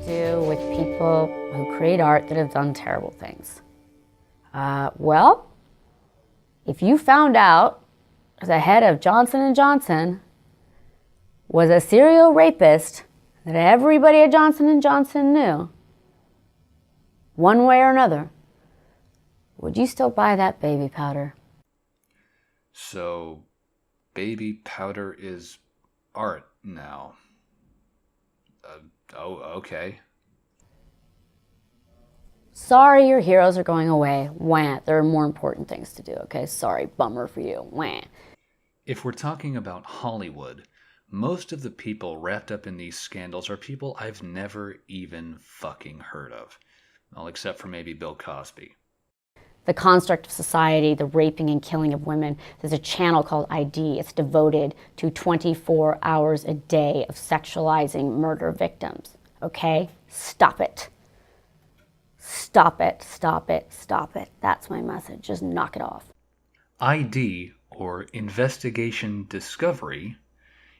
do with people who create art that have done terrible things? Well, if you found out the head of Johnson & Johnson was a serial rapist that everybody at Johnson & Johnson knew, one way or another, would you still buy that baby powder? So, baby powder is art now. Okay. Sorry, your heroes are going away. Wah. There are more important things to do, okay? Sorry, bummer for you. Wah. If we're talking about Hollywood, most of the people wrapped up in these scandals are people I've never even fucking heard of. Well, except for maybe Bill Cosby. The construct of society, the raping and killing of women. There's a channel called ID. It's devoted to 24 hours a day of sexualizing murder victims. Okay? Stop it. Stop it, stop it, stop it. That's my message. Just knock it off. ID, or Investigation Discovery,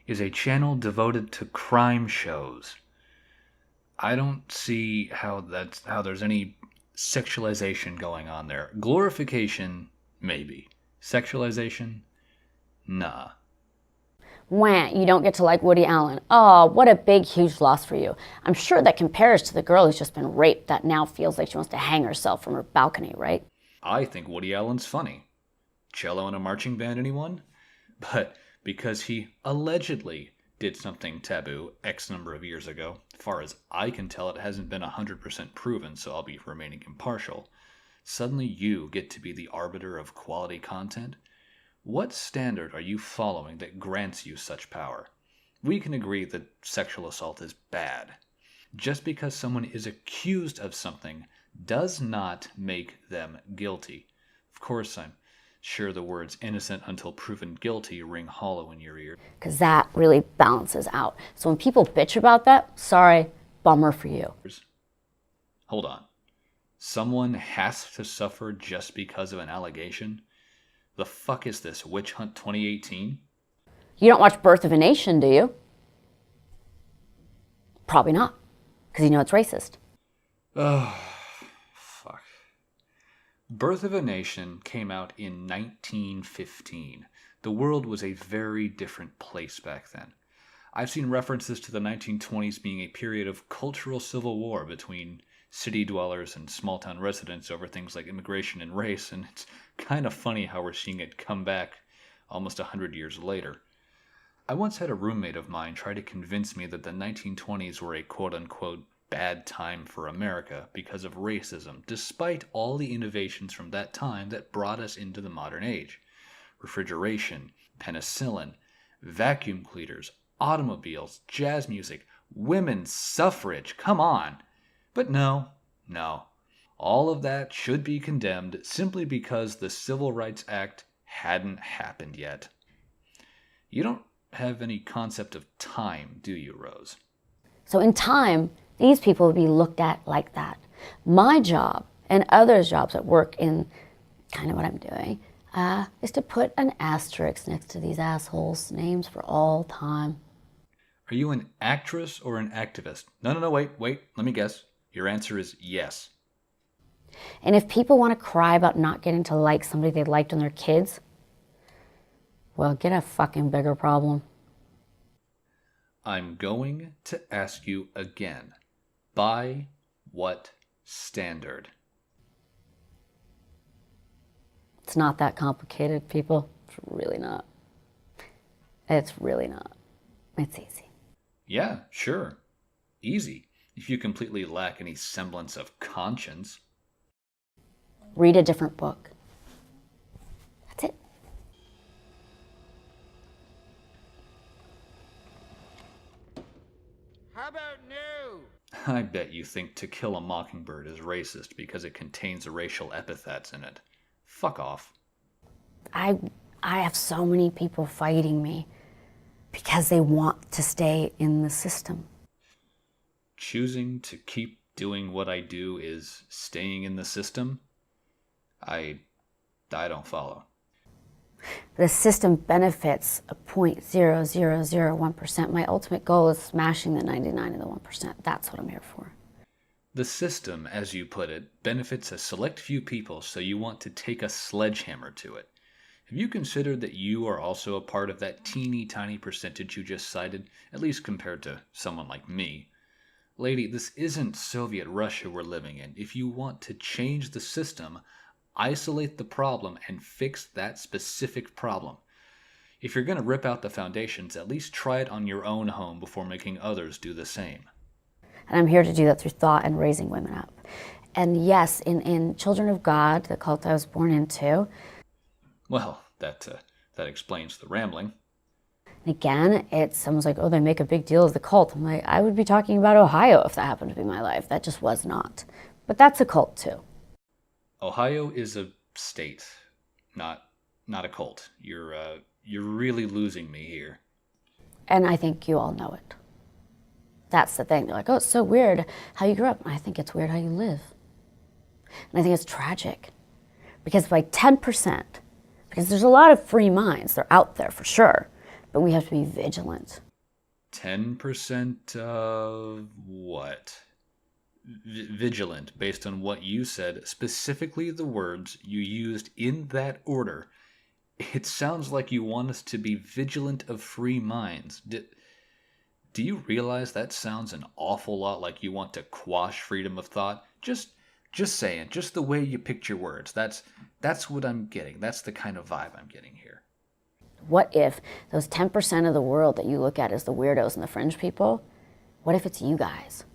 is a channel devoted to crime shows. I don't see how there's any sexualization going on there. Glorification, maybe. Sexualization? Nah. Wah, you don't get to like Woody Allen. Oh, what a big, huge loss for you. I'm sure that compares to the girl who's just been raped that now feels like she wants to hang herself from her balcony, right? I think Woody Allen's funny. Cello in a marching band, anyone? But because he allegedly did something taboo X number of years ago, as far as I can tell, it hasn't been 100% proven, so I'll be remaining impartial. Suddenly you get to be the arbiter of quality content? What standard are you following that grants you such power? We can agree that sexual assault is bad. Just because someone is accused of something does not make them guilty. Of course, I'm sure the words innocent until proven guilty ring hollow in your ear. Because that really balances out. So when people bitch about that, sorry, bummer for you. Hold on. Someone has to suffer just because of an allegation? The fuck is this, Witch Hunt 2018? You don't watch Birth of a Nation, do you? Probably not, because you know it's racist. Oh, fuck. Birth of a Nation came out in 1915. The world was a very different place back then. I've seen references to the 1920s being a period of cultural civil war between city dwellers and small-town residents over things like immigration and race, and it's kind of funny how we're seeing it come back almost 100 years later. I once had a roommate of mine try to convince me that the 1920s were a quote-unquote bad time for America because of racism, despite all the innovations from that time that brought us into the modern age. Refrigeration, penicillin, vacuum cleaners, automobiles, jazz music, women's suffrage, come on! But no. All of that should be condemned simply because the Civil Rights Act hadn't happened yet. You don't have any concept of time, do you, Rose? So in time, these people would be looked at like that. My job and others' jobs at work in kind of what I'm doing is to put an asterisk next to these assholes' names for all time. Are you an actress or an activist? No, wait, let me guess. Your answer is yes. And if people want to cry about not getting to like somebody they liked when they're kids, well, get a fucking bigger problem. I'm going to ask you again. By what standard? It's not that complicated, people. It's really not. It's really not. It's easy. Yeah, sure. Easy. If you completely lack any semblance of conscience. Read a different book. That's it. How about no? I bet you think To Kill a Mockingbird is racist because it contains racial epithets in it. Fuck off. I have so many people fighting me because they want to stay in the system. Choosing to keep doing what I do is staying in the system? I don't follow. The system benefits a 0.0001%. My ultimate goal is smashing the 99 and the 1%. That's what I'm here for. The system, as you put it, benefits a select few people, so you want to take a sledgehammer to it. Have you considered that you are also a part of that teeny tiny percentage you just cited, at least compared to someone like me? Lady, this isn't Soviet Russia we're living in. If you want to change the system, isolate the problem and fix that specific problem. If you're going to rip out the foundations, at least try it on your own home before making others do the same. And I'm here to do that through thought and raising women up. And yes, in Children of God, the cult I was born into, Well, that explains the rambling. again, it's someone's like, oh, they make a big deal of the cult. I'm like, I would be talking about Ohio if that happened to be my life. That just was not. But that's a cult too. Ohio is a state, not a cult. You're really losing me here. And I think you all know it. That's the thing. They're like, oh, it's so weird how you grew up. And I think it's weird how you live. And I think it's tragic. Because by 10%, because there's a lot of free minds, they're out there for sure, but we have to be vigilant. 10% of what? Vigilant, based on what you said, specifically the words you used in that order. It sounds like you want us to be vigilant of free minds. Do you realize that sounds an awful lot like you want to quash freedom of thought? Just saying, just the way you picked your words. That's what I'm getting. That's the kind of vibe I'm getting here. What if those 10% of the world that you look at as the weirdos and the fringe people, what if it's you guys?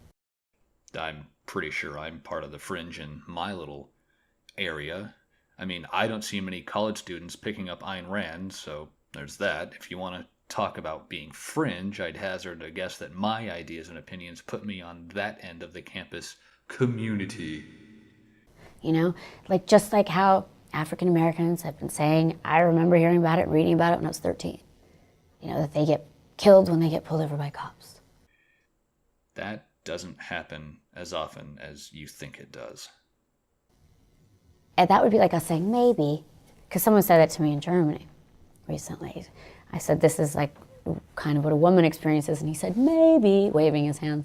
I'm pretty sure I'm part of the fringe in my little area. I mean, I don't see many college students picking up Ayn Rand, so there's that. If you want to talk about being fringe, I'd hazard a guess that my ideas and opinions put me on that end of the campus community. You know, like just like how African Americans have been saying, I remember hearing about it, reading about it when I was 13. You know, that they get killed when they get pulled over by cops. That doesn't happen as often as you think it does. And that would be like us saying, maybe, because someone said that to me in Germany recently. I said, this is like kind of what a woman experiences. And he said, maybe, waving his hands.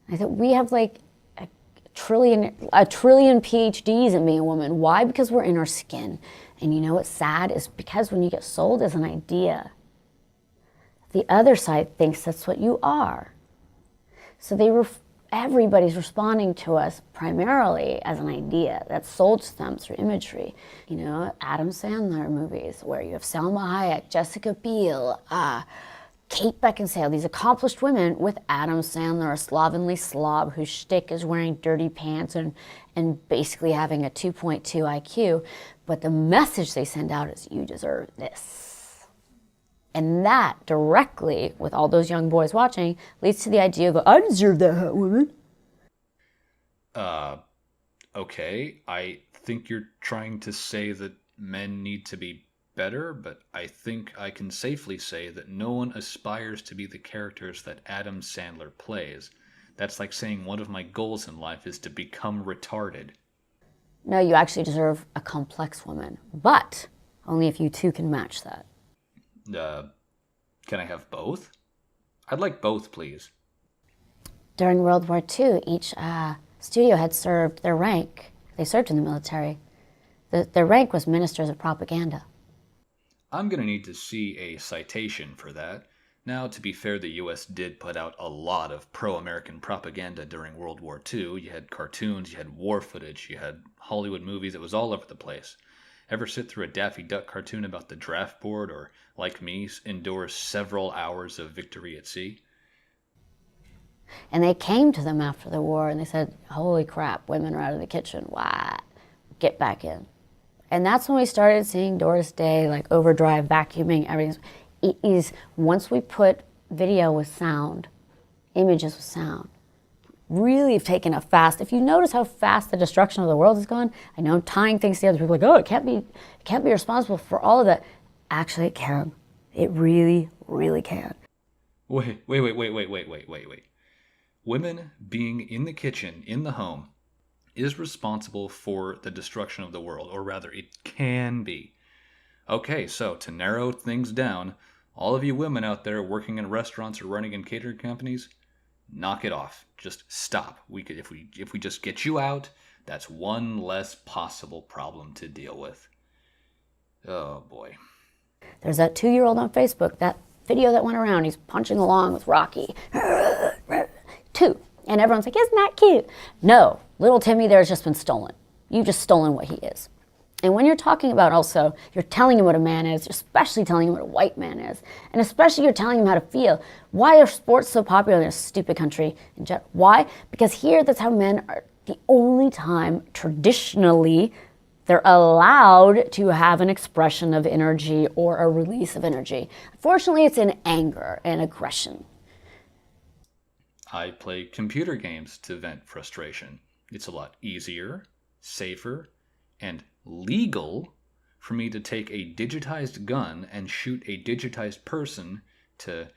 I said, we have like a trillion PhDs in being a woman. Why? Because we're in our skin. And you know what's sad is because when you get sold as an idea, the other side thinks that's what you are. So everybody's responding to us primarily as an idea that's sold to them through imagery. You know, Adam Sandler movies where you have Selma Hayek, Jessica Biel, Kate Beckinsale, these accomplished women with Adam Sandler, a slovenly slob whose shtick is wearing dirty pants and basically having a 2.2 IQ. But the message they send out is, you deserve this. And that directly, with all those young boys watching, leads to the idea of, I deserve that hot woman. Okay. I think you're trying to say that men need to be better, but I think I can safely say that no one aspires to be the characters that Adam Sandler plays. That's like saying one of my goals in life is to become retarded. No, you actually deserve a complex woman, but only if you two can match that. Can I have both? I'd like both, please. During World War II, each studio had served their rank. They served in the military. Their rank was ministers of propaganda. I'm going to need to see a citation for that. Now, to be fair, the US did put out a lot of pro-American propaganda during World War II. You had cartoons, you had war footage, you had Hollywood movies. It was all over the place. Ever sit through a Daffy Duck cartoon about the draft board, or, like me, endure several hours of Victory at Sea? And they came to them after the war and they said, holy crap, women are out of the kitchen. What? Get back in. And that's when we started seeing Doris Day, like overdrive, vacuuming, everything. It is, once we put video with sound, images with sound, really have taken a fast. If you notice how fast the destruction of the world has gone, I know I'm tying things together. People are like, oh, it can't be responsible for all of that. Actually, it can. It really, really can. Wait. Women being in the kitchen, in the home, is responsible for the destruction of the world, or rather, it can be. Okay, so to narrow things down, all of you women out there working in restaurants or running in catering companies, Knock it off. Just stop. If we just get you out, that's one less possible problem to deal with. Oh boy. There's that 2-year-old on Facebook, that video that went around, he's punching along with Rocky. 2. And everyone's like, isn't that cute? No, little Timmy there's just been stolen. You've just stolen what he is. And when you're talking about also, you're telling him what a man is, especially telling him what a white man is, and especially you're telling him how to feel. Why are sports so popular in this stupid country? Why? Because here, that's how men are the only time traditionally they're allowed to have an expression of energy or a release of energy. Unfortunately, it's in anger and aggression. I play computer games to vent frustration. It's a lot easier, safer, and legal for me to take a digitized gun and shoot a digitized person to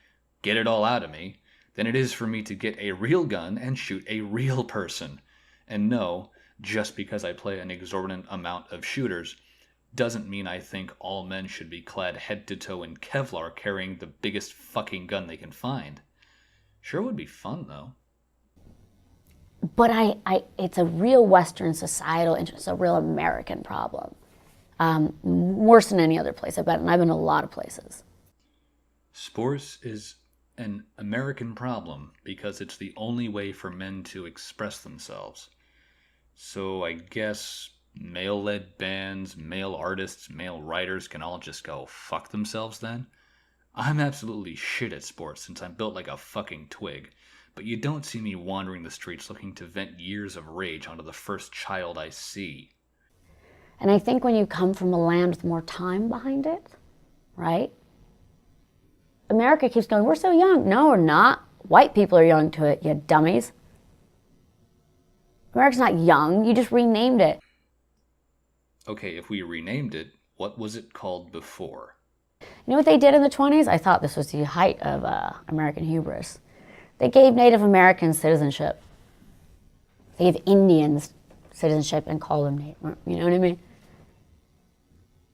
get it all out of me than it is for me to get a real gun and shoot a real person. And no, just because I play an exorbitant amount of shooters doesn't mean I think all men should be clad head to toe in Kevlar carrying the biggest fucking gun they can find. Sure would be fun though. But it's a real Western societal interest, it's a real American problem. Worse than any other place, I bet, and I've been to a lot of places. Sports is an American problem because it's the only way for men to express themselves. So I guess male-led bands, male artists, male writers can all just go fuck themselves then? I'm absolutely shit at sports since I'm built like a fucking twig. But you don't see me wandering the streets looking to vent years of rage onto the first child I see. And I think when you come from a land with more time behind it, right? America keeps going, we're so young. No, we're not. White people are young to it, you dummies. America's not young, you just renamed it. Okay, if we renamed it, what was it called before? You know what they did in the 20s? I thought this was the height of American hubris. They gave Native Americans citizenship. They gave Indians citizenship and called them Native. You know what I mean?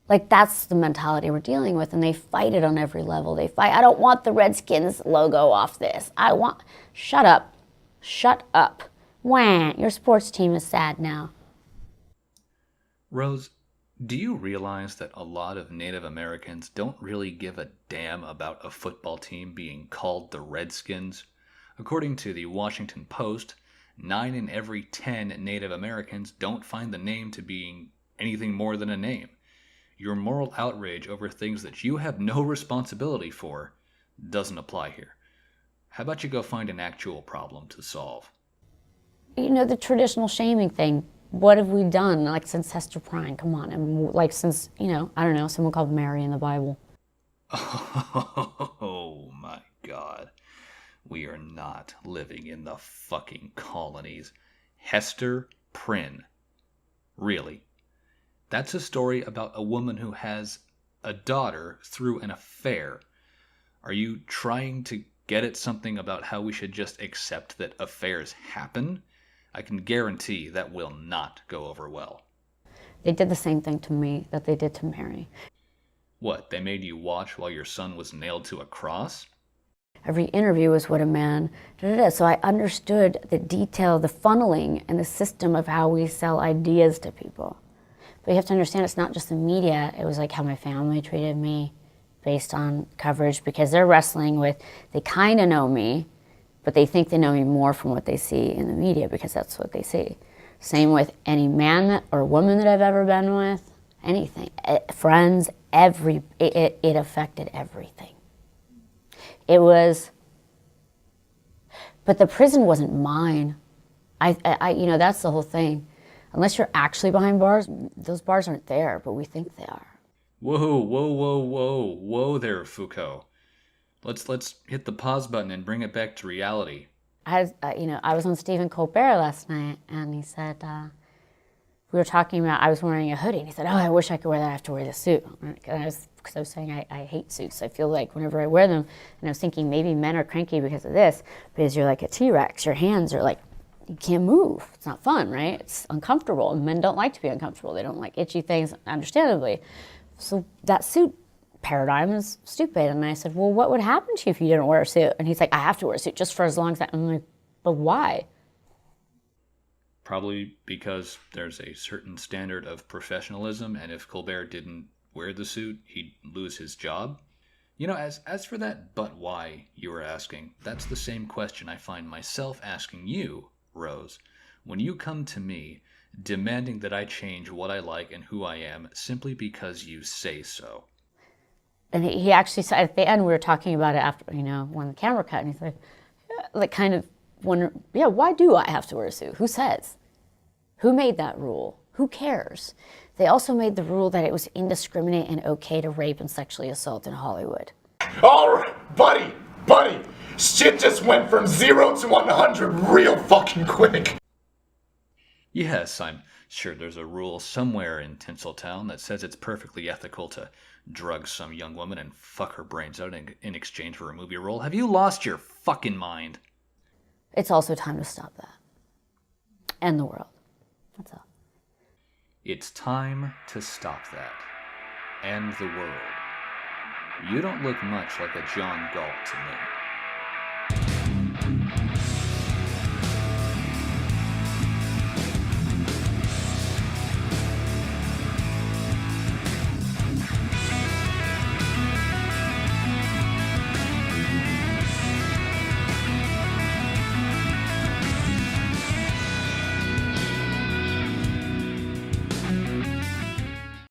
Like, that's the mentality we're dealing with, and they fight it on every level. They fight, I don't want the Redskins logo off this. Shut up. Shut up. Wah, your sports team is sad now. Rose, do you realize that a lot of Native Americans don't really give a damn about a football team being called the Redskins? According to the Washington Post, 9 in every 10 Native Americans don't find the name to being anything more than a name. Your moral outrage over things that you have no responsibility for doesn't apply here. How about you go find an actual problem to solve? You know, the traditional shaming thing. What have we done, like, since Hester Prynne? Come on. And, like, since, you know, I don't know, someone called Mary in the Bible. Oh, my God. We are not living in the fucking colonies. Hester Prynne. Really? That's a story about a woman who has a daughter through an affair. Are you trying to get at something about how we should just accept that affairs happen? I can guarantee that will not go over well. They did the same thing to me that they did to Mary. What, they made you watch while your son was nailed to a cross? Every interview was what a man did. So I understood the detail, the funneling, and the system of how we sell ideas to people. But you have to understand it's not just the media. It was like how my family treated me based on coverage, because they're wrestling with, they kind of know me, but they think they know me more from what they see in the media because that's what they see. Same with any man or woman that I've ever been with, anything, friends, it affected everything. It was, but the prison wasn't mine. You know, that's the whole thing. Unless you're actually behind bars, those bars aren't there, but we think they are. Whoa there, Foucault. Let's hit the pause button and bring it back to reality. I was on Stephen Colbert last night, and he said, we were talking about, I was wearing a hoodie, and he said, oh, I wish I could wear that. I have to wear the suit. Because I was saying I hate suits. I feel like whenever I wear them, and I was thinking maybe men are cranky because of this, because you're like a T-Rex. Your hands are like, you can't move. It's not fun, right? It's uncomfortable, and men don't like to be uncomfortable. They don't like itchy things, understandably. So that suit paradigm is stupid. And I said, well, what would happen to you if you didn't wear a suit? And he's like, I have to wear a suit just for as long as I'm like, but why? Probably because there's a certain standard of professionalism, and if Colbert didn't wear the suit, he'd lose his job. As for that but why you were asking, that's the same question I find myself asking you, Rose, when you come to me demanding that I change what I like and who I am simply because you say so. And he actually said at the end, we were talking about it after, when the camera cut, and he's like, yeah, like kind of wonder, yeah, why do I have to wear a suit? Who says? Who made that rule? Who cares? They also made the rule that it was indiscriminate and okay to rape and sexually assault in Hollywood. All right, buddy, shit just went from 0 to 100 real fucking quick. Yes, I'm sure there's a rule somewhere in Tinseltown that says it's perfectly ethical to drug some young woman and fuck her brains out in exchange for a movie role. Have you lost your fucking mind? It's also time to stop that. End the world. That's all. It's time to stop that. End the world. You don't look much like a John Galt to me.